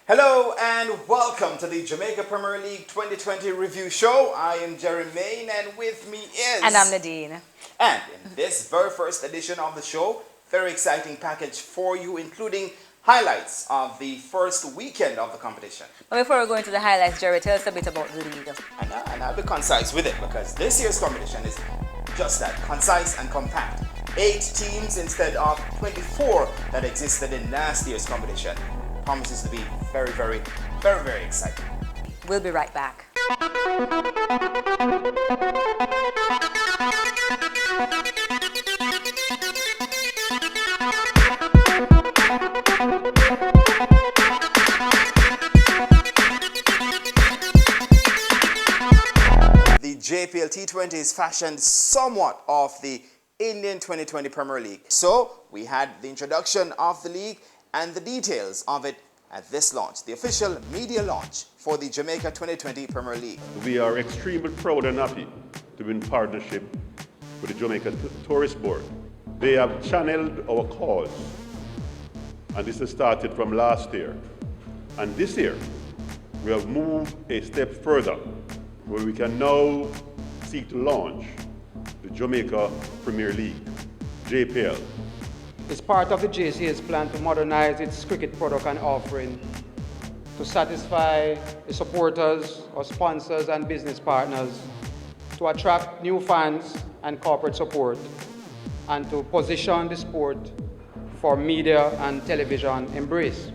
Hello and welcome to the Jamaica Premier League 2020 Review Show. I am Jermaine and with me is... And I'm Nadine. And in this very first edition of the show, very exciting package for you, including highlights of the first weekend of the competition. But before we go into the highlights, Jerry, tell us a bit about the league. And I'll be concise with it because this year's competition is just that, concise and compact. 8 teams instead of 24 that existed in last year's competition. Promises to be very, very, very, very exciting. We'll be right back. The JPL T20 is fashioned somewhat off the Indian 2020 Premier League. So we had the introduction of the league and the details of it at this launch, the official media launch for the Jamaica 2020 Premier League. We are extremely proud and happy to be in partnership with the Jamaica Tourist Board. They have channeled our cause, and this has started from last year. And this year, we have moved a step further, where we can now seek to launch the Jamaica Premier League, JPL. It's part of the JCA's plan to modernize its cricket product and offering to satisfy the supporters, or sponsors and business partners, to attract new fans and corporate support, and to position the sport for media and television embrace.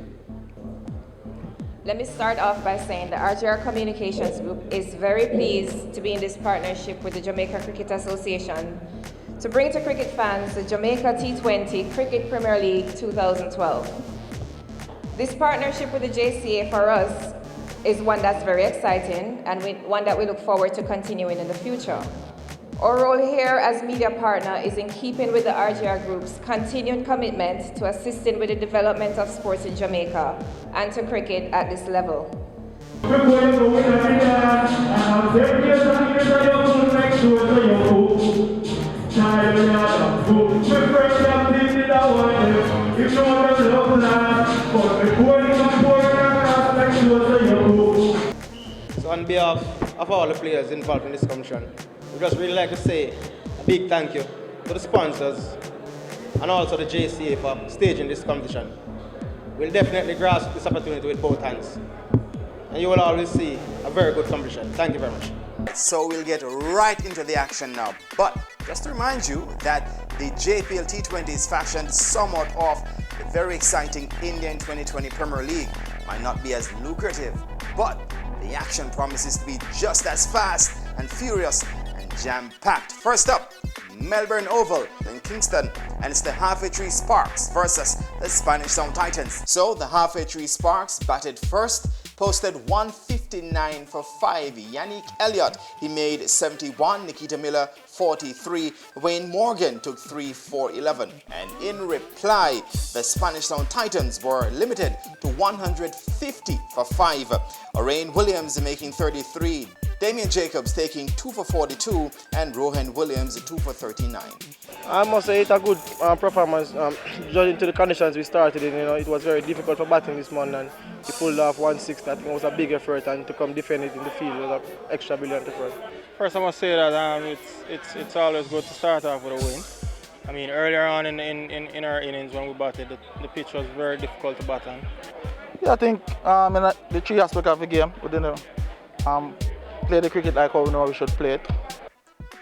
Let me start off by saying the RGR Communications Group is very pleased to be in this partnership with the Jamaica Cricket Association to bring to cricket fans the Jamaica T20 Cricket Premier League 2012. This partnership with the JCA for us is one that's very exciting and one that we look forward to continuing in the future. Our role here as media partner is in keeping with the RGR Group's continued commitment to assisting with the development of sports in Jamaica and to cricket at this level. So on behalf of all the players involved in this competition, we just really like to say a big thank you to the sponsors and also the JCA for staging this competition. We'll definitely grasp this opportunity with both hands, and you will always see a very good competition. Thank you very much. So we'll get right into the action now. But just to remind you that the JPL T20 is fashioned somewhat off the very exciting Indian 2020 Premier League. Might not be as lucrative, but the action promises to be just as fast and furious and jam-packed. First up, Melbourne Oval in Kingston, and it's the Halfway Tree Sparks versus the Spanish Town Titans. So the Halfway Tree Sparks batted first, posted 159 for 5. Yannick Elliott, he made 71. Nikita Miller, 43. Wayne Morgan took 3 for 11. And in reply, the Spanish Town Titans were limited to 150 for 5. Orain Williams making 33. Damian Jacobs taking 2 for 42. And Rohan Williams 2 for 39. I must say it's a good performance. Judging to the conditions we started in, it was very difficult for batting this morning, and he pulled off 1-6. I think it was a big effort, and to come defend it in the field was an extra brilliant effort. First, I must say that it's always good to start off with a win. I mean, earlier on in our innings when we batted, the pitch was very difficult to bat on. Yeah, I think in the three aspects of the game, we didn't play the cricket like how we know we should play it.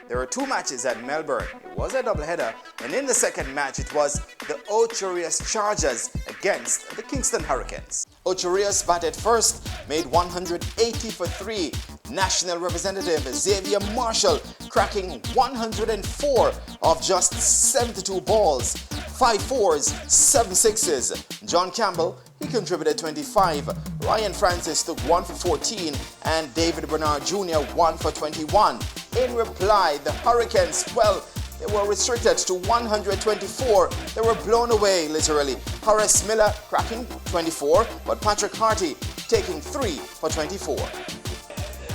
There were 2 matches at Melbourne. It was a doubleheader, and in the second match it was the Ocherius Chargers against the Kingston Hurricanes. Ocherius batted first, made 180 for 3. National representative Xavier Marshall cracking 104 of just 72 balls, 5 fours, 7 sixes. John Campbell, he contributed 25. Ryan Francis took 1 for 14, and David Bernard Jr. 1 for 21. In reply, the Hurricanes, well, they were restricted to 124. They were blown away, literally. Horace Miller cracking 24, but Patrick Harty taking 3 for 24.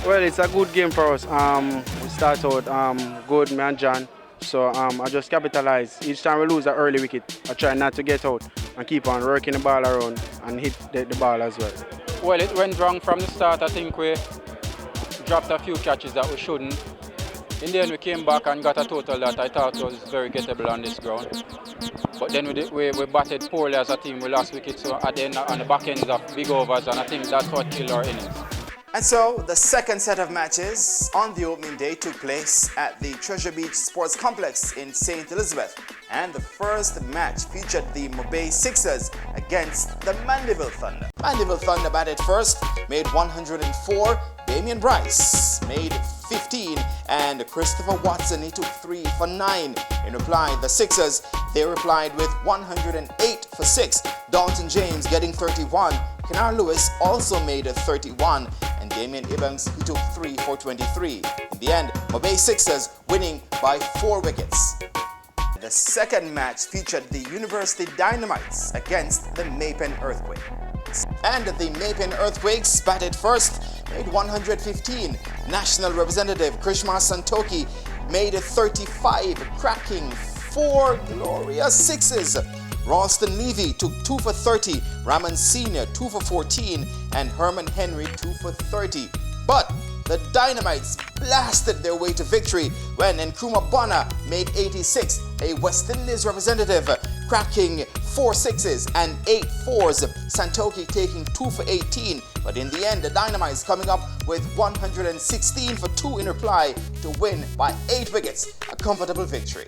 Well, it's a good game for us. We start out good, me and John. So I just capitalize. Each time we lose an early wicket, I try not to get out and keep on working the ball around and hit the ball as well. Well, it went wrong from the start. I think we dropped a few catches that we shouldn't. In the end, we came back and got a total that I thought was very gettable on this ground. But then we batted poorly as a team. We lost wickets at the end, on the back ends of big overs, and I think that's what killed our innings. And so the second set of matches on the opening day took place at the Treasure Beach Sports Complex in St. Elizabeth. And the first match featured the Mobay Sixers against the Mandeville Thunder. Mandeville Thunder batted first, made 104. Damian Bryce made 15, and Christopher Watson, he took 3 for 9. In reply, the Sixers, they replied with 108 for 6. Dalton James getting 31. Kenar Lewis also made a 31, and Damian Ibanks, he took 3 for 23. In the end, Mobay Sixers winning by 4 wickets. The second match featured the University Dynamites against the Maypen Earthquakes. And the Maypen Earthquakes batted first, made 115. National representative Krishma Santoki made a 35, cracking 4 glorious sixes. Ralston Levy took 2 for 30, Raman Sr. 2 for 14, and Herman Henry 2 for 30. But the Dynamites blasted their way to victory when Nkrumah Bonner made 86, a West Indies representative cracking 4 sixes and 8 fours, Santoki taking 2 for 18. But in the end, the Dynamites coming up with 116 for 2 in reply to win by 8 wickets, a comfortable victory.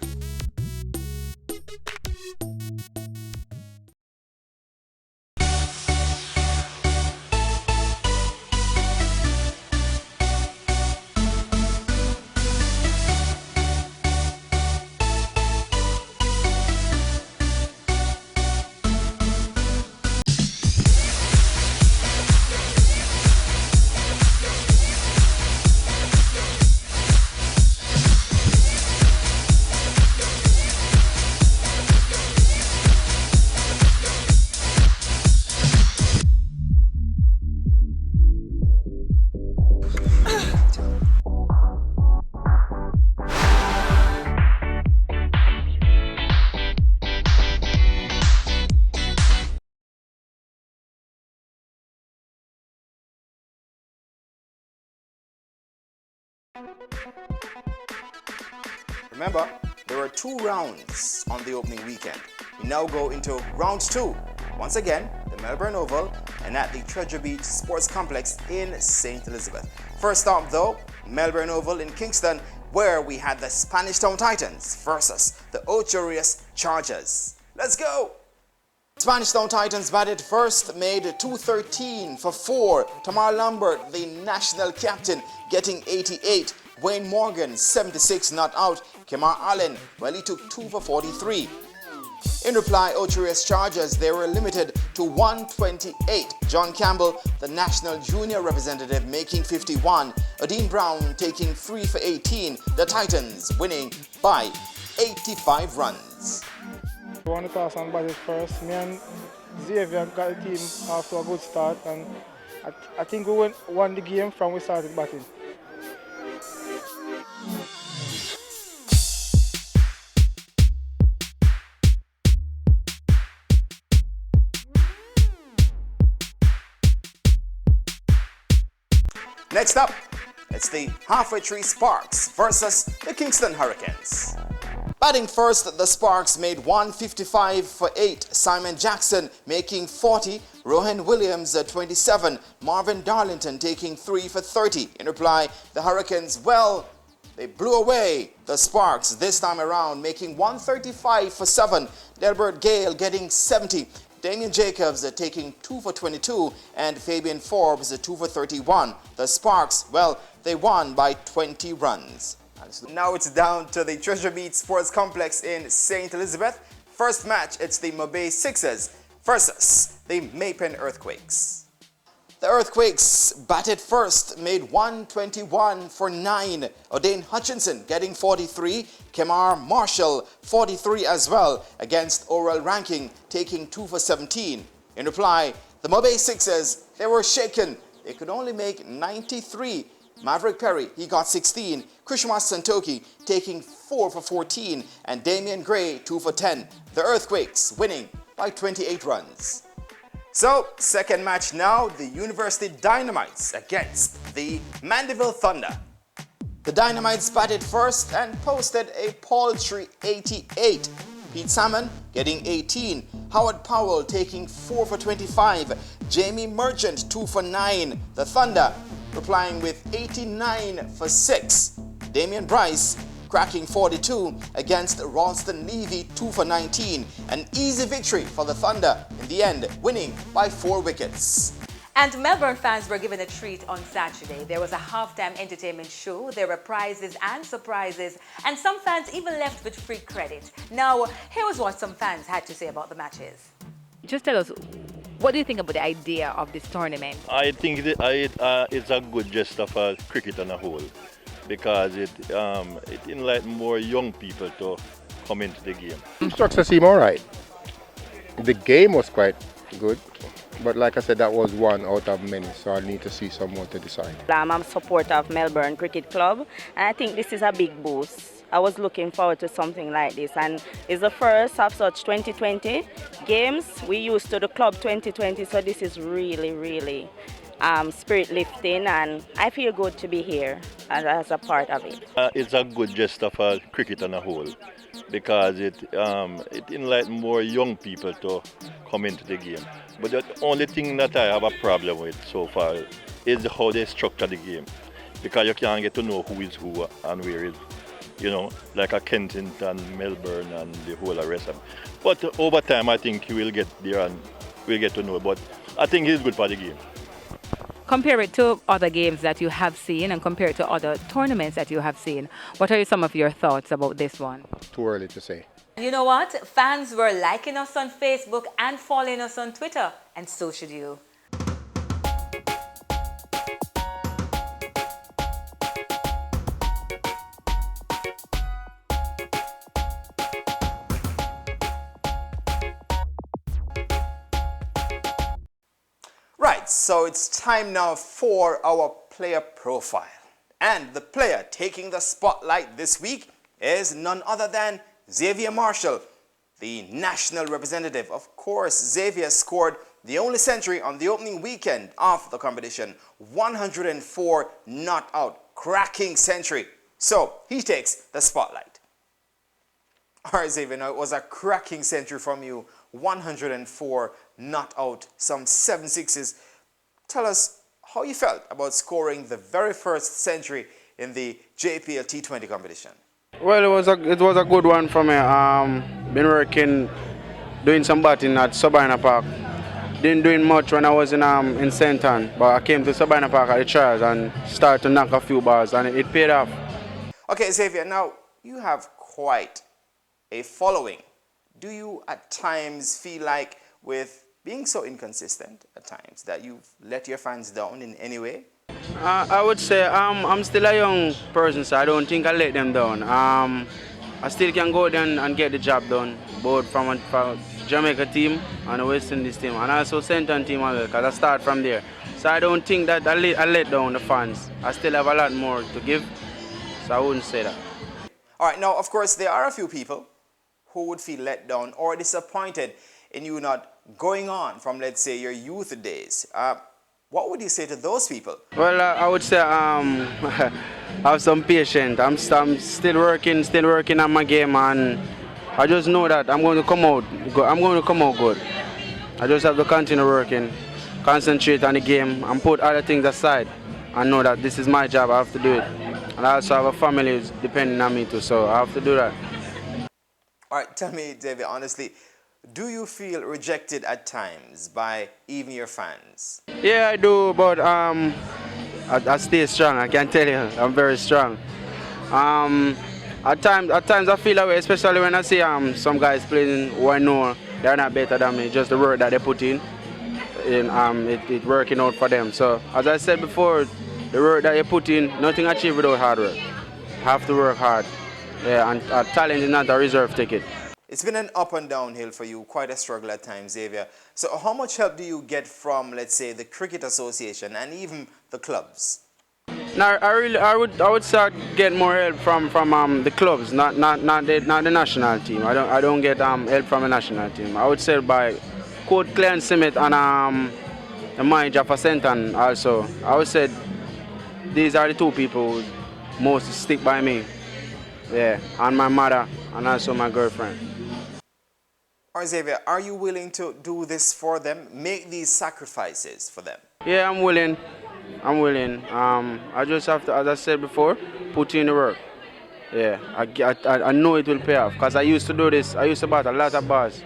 Remember, there were 2 rounds on the opening weekend. We now go into round 2. Once again, the Melbourne Oval and at the Treasure Beach Sports Complex in St. Elizabeth. First stop though, Melbourne Oval in Kingston, where we had the Spanish Town Titans versus the Ocho Rios Chargers. Let's go! Spanish Town Titans batted first, made 213 for 4. Tamar Lambert, the national captain, getting 88. Wayne Morgan, 76 not out. Kemar Allen, well, he took 2 for 43. In reply, Ocho Rios Chargers, they were limited to 128. John Campbell, the national junior representative, making 51. Odin Brown taking 3 for 18. The Titans winning by 85 runs. We want to toss on batted first. Me and Xavier got the team off to a good start, and I think we won the game from we started batting. Next up, it's the Halfway Tree Sparks versus the Kingston Hurricanes. Batting first, the Sparks made 155 for 8. Simon Jackson making 40. Rohan Williams 27. Marvin Darlington taking 3 for 30. In reply, the Hurricanes, well, they blew away the Sparks this time around, making 135 for 7. Delbert Gale getting 70. Damien Jacobs taking 2 for 22, and Fabian Forbes 2 for 31. The Sparks, well, they won by 20 runs. Now it's down to the Treasure Beach Sports Complex in St. Elizabeth. First match, it's the Mobay Sixers versus the Maypen Earthquakes. The Earthquakes batted first, made 121 for 9. O'Dane Hutchinson getting 43. Kemar Marshall 43 as well, against Oral Ranking taking 2 for 17. In reply, the Mobay Sixers, they were shaken. They could only make 93. Maverick Perry, he got 16. Krishma Santoki taking 4 for 14, and Damian Gray 2 for 10. The Earthquakes winning by 28 runs. So, second match now, the University Dynamites against the Mandeville Thunder. The Dynamites batted first and posted a paltry 88. Pete Salmon getting 18, Howard Powell taking 4 for 25, Jamie Merchant 2 for 9. The Thunder replying with 89 for 6. Damian Bryce cracking 42 against Ralston Levy 2 for 19. An easy victory for the Thunder in the end, winning by 4 wickets. And Melbourne fans were given a treat on Saturday. There was a halftime entertainment show, there were prizes and surprises, and some fans even left with free credit. Now, here was what some fans had to say about the matches. Just tell us, what do you think about the idea of this tournament? I think it's a good gesture for cricket on a whole, because it enlightens more young people to come into the game. Structure seemed all right. The game was quite good, but like I said, that was one out of many, so I need to see some more to decide. I'm a supporter of Melbourne Cricket Club, and I think this is a big boost. I was looking forward to something like this, and it's the first of such 2020 games. We used to the Club 2020, so this is really spirit lifting, and I feel good to be here as a part of it. It's a good gesture for cricket on a whole, because it enlightens more young people to come into the game. But the only thing that I have a problem with so far is how they structure the game, because you can't get to know who is who and where is, like a Kensington, Melbourne, and the whole rest of them. But over time, I think you will get there and we'll get to know. But I think it's good for the game. Compare it to other games that you have seen and compare it to other tournaments that you have seen. What are some of your thoughts about this one? Too early to say. You know what? Fans were liking us on Facebook and following us on Twitter, and so should you. Right, so it's time now for our player profile. And the player taking the spotlight this week is none other than Xavier Marshall, the national representative. Of course, Xavier scored the only century on the opening weekend of the competition, 104 not out, cracking century. So he takes the spotlight. All right, Xavier, now it was a cracking century from you, 104 not out, some 7 sixes. Tell us how you felt about scoring the very first century in the JPL T20 competition. Well, it was a good one for me. Been working, doing some batting at Sabina Park. Didn't do much when I was in St. Ann, but I came to Sabina Park at the trials and started to knock a few balls, and it paid off. Okay, Xavier, now you have quite a following. Do you at times feel like, with being so inconsistent at times, that you've let your fans down in any way? I would say I'm still a young person, so I don't think I let them down. I still can go there and get the job done, both from Jamaica team and the West Indies team, and also St. Ann team as well, because I start from there. So I don't think that I let down the fans. I still have a lot more to give, so I wouldn't say that. All right, now, of course, there are a few people who would feel let down or disappointed in you not going on from, let's say, your youth days. What would you say to those people? Well, I would say have some patience. I'm still working on my game, and I just know that I'm going to come out good. I just have to continue working, concentrate on the game, and put other things aside, and know that this is my job. I have to do it, and I also have a family who's depending on me too, so I have to do that. All right, tell me, David, honestly, do you feel rejected at times by even your fans? Yeah, I do, but I stay strong. I can tell you, I'm very strong. At times I feel that way, especially when I see some guys playing who I know they're not better than me. Just the work that they put in, it working out for them. So as I said before, the work that you put in, nothing achieved without hard work. Have to work hard. Yeah, and talent is not a reserve ticket. It's been an up and downhill for you, quite a struggle at times, Xavier. So how much help do you get from, let's say, the Cricket Association and even the clubs? No, I would say I get more help from the clubs, not the national team. I don't get help from the national team. I would say by Code Clan Simmet and the manager for Senton also. I would say these are the two people who most stick by me. Yeah, and my mother and also my girlfriend. Xavier, are you willing to do this for them? Make these sacrifices for them? Yeah, I'm willing. I'm willing. I just have to, as I said before, put in the work. Yeah, I know it will pay off because I used to do this. I used to bat a lot of bars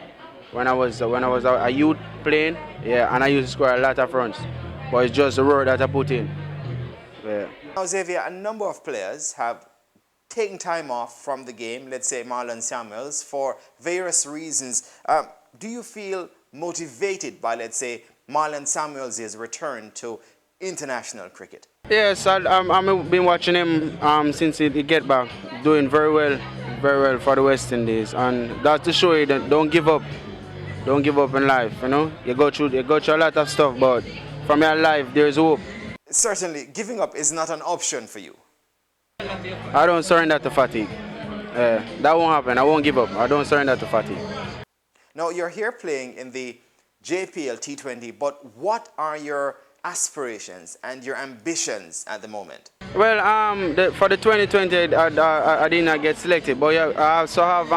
when I was a youth playing. Yeah, and I used to score a lot of runs. But it's just the work that I put in. Yeah. Now, Xavier, a number of players have taken time off from the game, let's say Marlon Samuels, for various reasons. Do you feel motivated by, let's say, Marlon Samuels' return to international cricket? Yes, I've been watching him since he get back, doing very well for the West Indies, and that's to show you that don't give up in life. You know, you go through a lot of stuff, but from your life there is hope. Certainly, giving up is not an option for you. I don't surrender to fatigue. That won't happen. I won't give up. I don't surrender to fatigue. Now, you're here playing in the JPL T20, but what are your aspirations and your ambitions at the moment? Well, for the 2020, I did not get selected, but yeah, I also have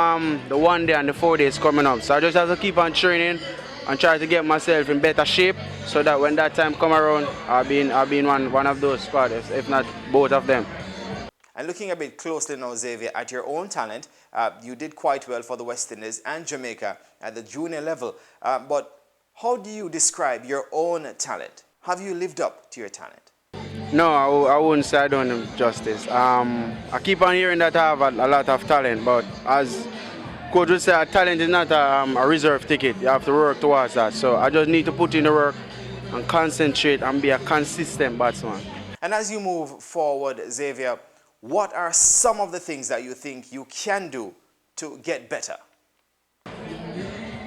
the 1 day and the 4 days coming up. So I just have to keep on training and try to get myself in better shape so that when that time come around, I'll be in one of those spots, if not both of them. And looking a bit closely now, Xavier, at your own talent, you did quite well for the West Indies and Jamaica at the junior level. But how do you describe your own talent? Have you lived up to your talent? No, I wouldn't say I don't do justice. I keep on hearing that I have a lot of talent, but as coach would say, talent is not a reserve ticket. You have to work towards that. So I just need to put in the work and concentrate and be a consistent batsman. And as you move forward, Xavier, what are some of the things that you think you can do to get better?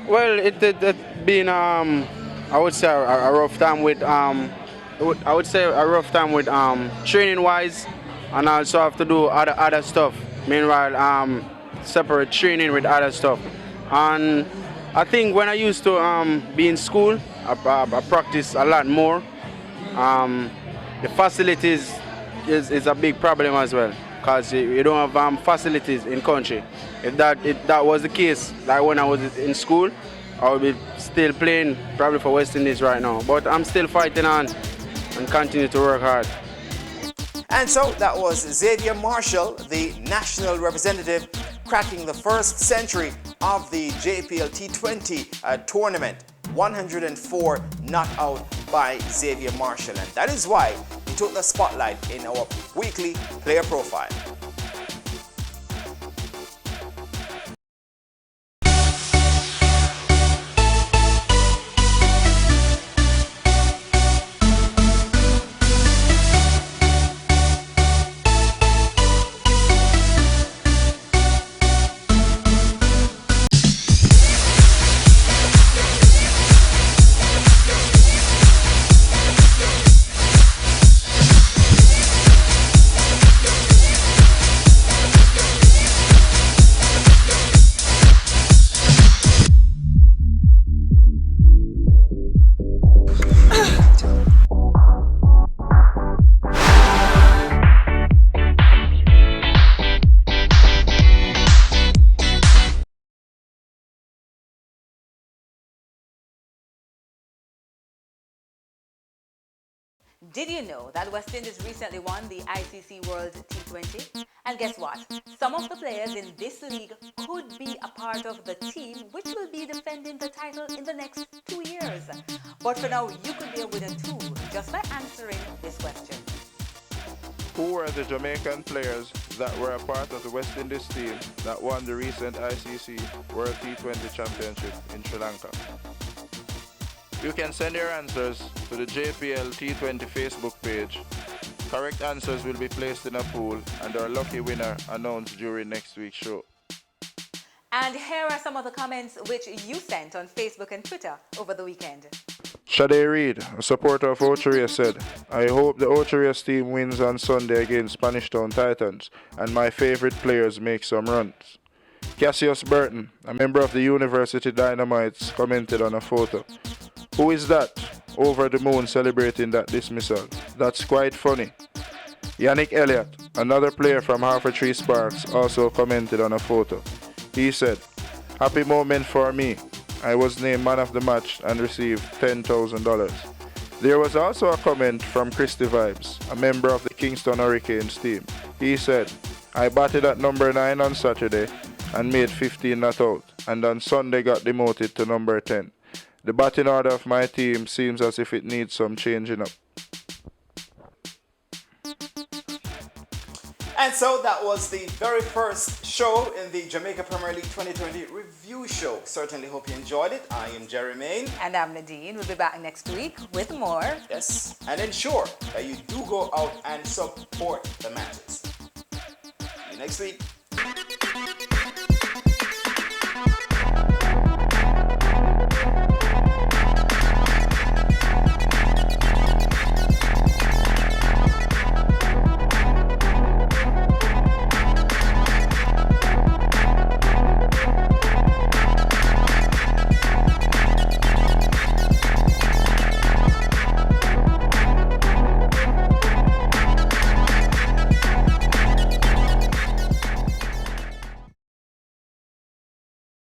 Well, it been I would say a rough time with training wise, and I also have to do other stuff. Meanwhile, separate training with other stuff. And I think when I used to be in school, I practice a lot more. The facilities is a big problem as well, because you don't have facilities in country. If that was the case, like when I was in school, I would be still playing probably for West Indies right now. But I'm still fighting on and continue to work hard. And so that was Xavier Marshall, the national representative, cracking the first century of the JPL T20 tournament. 104 not out by Xavier Marshall, and that is why he took the spotlight in our weekly player profile. Did you know that West Indies recently won the ICC World T20? And guess what? Some of the players in this league could be a part of the team which will be defending the title in the next 2 years. But for now, you could be a winner too, just by answering this question. Who were the Jamaican players that were a part of the West Indies team that won the recent ICC World T20 Championship in Sri Lanka? You can send your answers to the JPL T20 Facebook page. Correct answers will be placed in a pool and our lucky winner announced during next week's show. And here are some of the comments which you sent on Facebook and Twitter over the weekend. Shade Reed, a supporter of Ocherias, said, I hope the Ocherias team wins on Sunday against Spanish Town Titans and my favorite players make some runs. Cassius Burton, a member of the University Dynamites, commented on a photo. "Who is that? Over the moon celebrating that dismissal. That's quite funny." Yannick Elliott, another player from Harford Sparks, also commented on a photo. He said, "Happy moment for me. I was named man of the match and received $10,000. There was also a comment from Christy Vibes, a member of the Kingston Hurricanes team. He said, "I batted at number 9 on Saturday and made 15 not out, and on Sunday got demoted to number 10. The batting order of my team seems as if it needs some changing up." And so that was the very first show in the Jamaica Premier League 2020 Review Show. Certainly hope you enjoyed it. I am Jerry Main. And I'm Nadine. We'll be back next week with more. Yes, and ensure that you do go out and support the matches. See you next week.